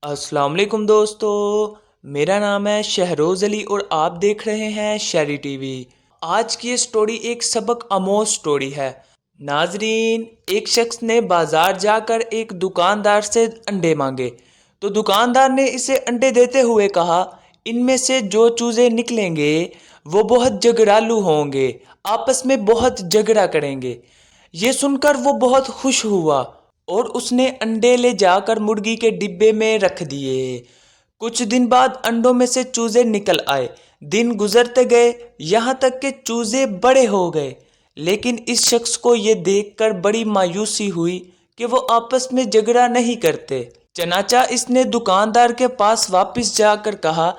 अस्सलाम वालेकुम दोस्तों, मेरा नाम है शहरोज़ अली और आप देख रहे हैं शहरी टीवी। आज की ये स्टोरी एक सबक आमोज स्टोरी है। नाजरीन, एक शख्स ने बाजार जाकर एक दुकानदार से अंडे मांगे तो दुकानदार ने इसे अंडे देते हुए कहा, इनमें से जो चूज़े निकलेंगे वो बहुत झगड़ालू होंगे, आपस में बहुत झगड़ा करेंगे। ये सुनकर वो बहुत खुश हुआ और उसने अंडे ले जाकर मुर्गी के डिब्बे में रख दिए। कुछ दिन बाद अंडों में से चूजे निकल आए। दिन गुजरते गए, यहाँ तक कि चूजे बड़े हो गए। लेकिन इस शख्स को ये देखकर बड़ी मायूसी हुई कि वो आपस में झगड़ा नहीं करते। चनाचा इसने दुकानदार के पास वापस जाकर कहा,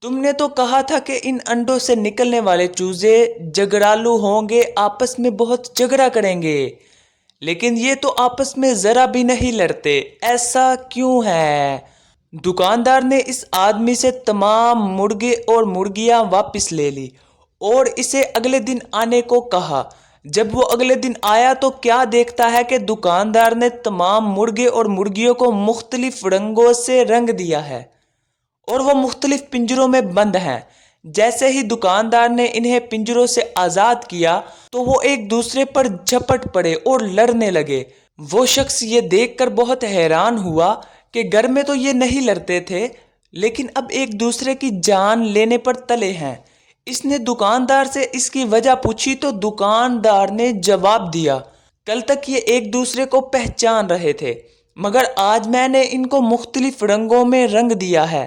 तुमने तो कहा था कि इन अंडों से निकलने वाले चूजे झगड़ालू होंगे, आपस में बहुत झगड़ा करेंगे, लेकिन ये तो आपस में जरा भी नहीं लड़ते, ऐसा क्यों है? दुकानदार ने इस आदमी से तमाम मुर्गे और मुर्गियां वापस ले ली और इसे अगले दिन आने को कहा। जब वो अगले दिन आया तो क्या देखता है कि दुकानदार ने तमाम मुर्गे और मुर्गियों को मुख्तलिफ रंगों से रंग दिया है और वो मुख्तलिफ पिंजरों में बंद हैं। जैसे ही दुकानदार ने इन्हें पिंजरों से आज़ाद किया तो वो एक दूसरे पर झपट पड़े और लड़ने लगे। वो शख्स ये देखकर बहुत हैरान हुआ कि घर में तो ये नहीं लड़ते थे, लेकिन अब एक दूसरे की जान लेने पर तले हैं। इसने दुकानदार से इसकी वजह पूछी तो दुकानदार ने जवाब दिया, कल तक ये एक दूसरे को पहचान रहे थे, मगर आज मैंने इनको मुख्तलिफ रंगों में रंग दिया है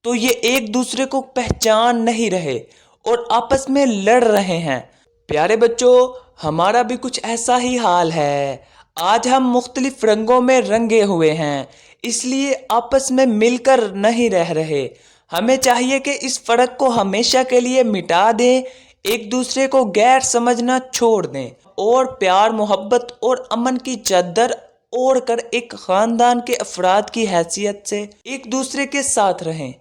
तो ये एक दूसरे को पहचान नहीं रहे और आपस में लड़ रहे हैं। प्यारे बच्चों, हमारा भी कुछ ऐसा ही हाल है। आज हम मुख्तलिफ रंगों में रंगे हुए हैं, इसलिए आपस में मिलकर नहीं रह रहे। हमें चाहिए कि इस फर्क को हमेशा के लिए मिटा दें, एक दूसरे को गैर समझना छोड़ दें और प्यार, मोहब्बत और अमन की चादर ओढ़ कर एक ख़ानदान के अफराद की हैसियत से एक दूसरे के साथ रहें,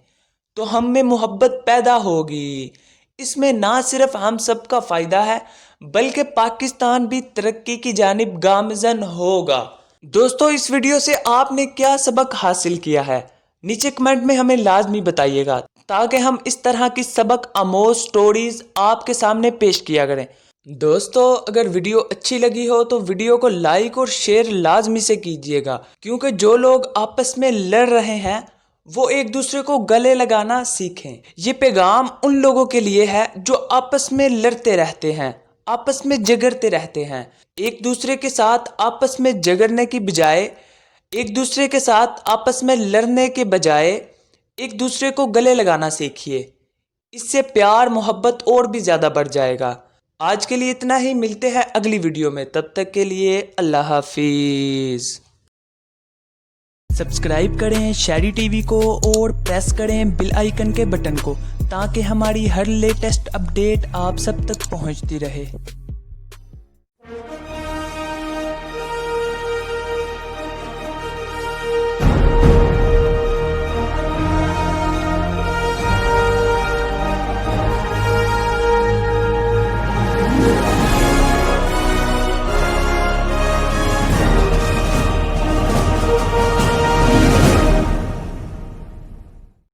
तो हम में मोहब्बत पैदा होगी। इसमें ना सिर्फ हम सबका फ़ायदा है बल्कि पाकिस्तान भी तरक्की की जानिब गामज़न होगा। दोस्तों, इस वीडियो से आपने क्या सबक हासिल किया है, नीचे कमेंट में हमें लाजमी बताइएगा, ताकि हम इस तरह की सबक आमोज स्टोरीज आपके सामने पेश किया करें। दोस्तों, अगर वीडियो अच्छी लगी हो तो वीडियो को लाइक और शेयर लाजमी से कीजिएगा, क्योंकि जो लोग आपस में लड़ रहे हैं वो एक दूसरे को गले लगाना सीखें। ये पैगाम उन लोगों के लिए है जो आपस में लड़ते रहते हैं, आपस में झगड़ते रहते हैं। एक दूसरे के साथ आपस में झगड़ने की बजाय, एक दूसरे के साथ आपस में लड़ने के बजाय एक दूसरे को गले लगाना सीखिए। इससे प्यार, मोहब्बत और भी ज़्यादा बढ़ जाएगा। आज के लिए इतना ही, मिलते हैं अगली वीडियो में। तब तक के लिए अल्लाह हाफिज़। सब्सक्राइब करें शहरी टीवी को और प्रेस करें बिल आइकन के बटन को, ताकि हमारी हर लेटेस्ट अपडेट आप सब तक पहुंचती रहे।